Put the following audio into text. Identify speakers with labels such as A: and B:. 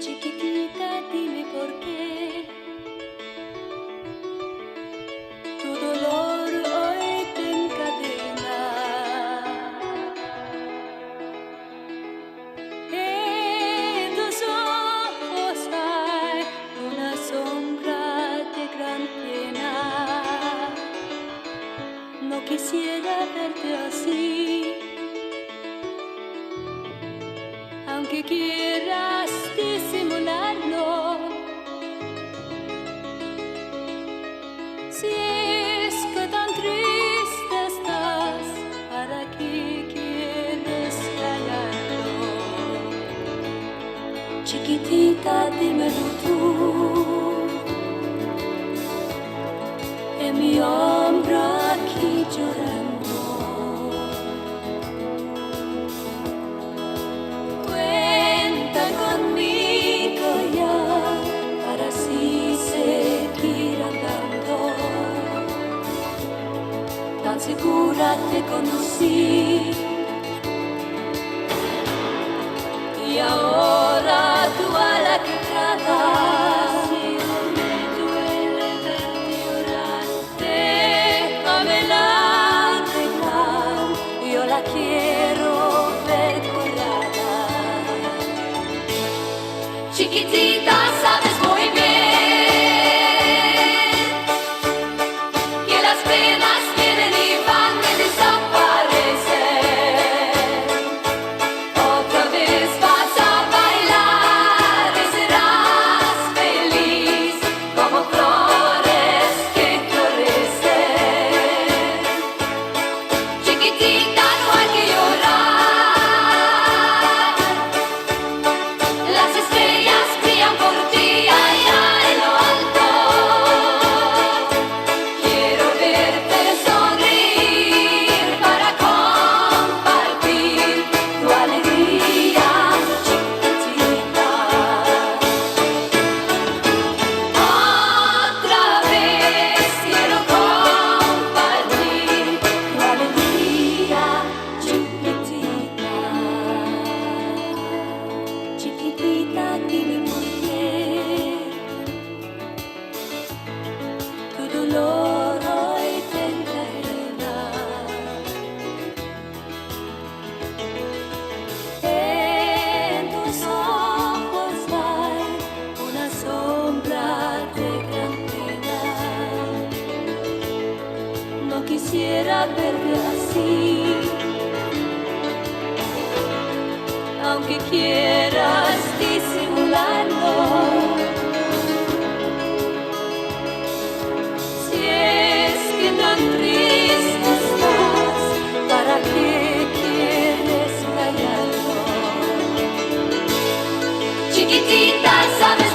A: Chiquitita, dime por qué tu dolor hoy te encadena. En tus ojos hay una sombra de gran pena. No quisiera verte así, aunque quieras disimularlo. Si es que tan triste estás, ¿para qué quieres callarlo? Chiquitita, dímelo tú, en mi hombro aquí llorando. Cuenta conmigo ya para así seguir andando. Tan segura te conocí y ahora tú a la que tratas. Si no me duele verte llorar, déjamela arreglar. Yo la quiero ver curada. Chiquitita, sabes muy bien que las penas vienen y van y desaparecen. Otra vez vas a bailar y serás feliz como flores que florecen. Chiquitita, no hay que llorar. Las estrellas brillan por ti allá en lo alto. Quiero verte sonreír para compartir tu alegría, chiquitita. Otra vez quiero compartir tu alegría, chiquitita. Chiquitita, dime por qué tu dolor hoy te encadena. En tus ojos hay una sombra de gran pena. No quisiera verte así, aunque quieras disimularlo. Si es que tan triste estás, ¿para qué quieres callarlo? Chiquitita, sabes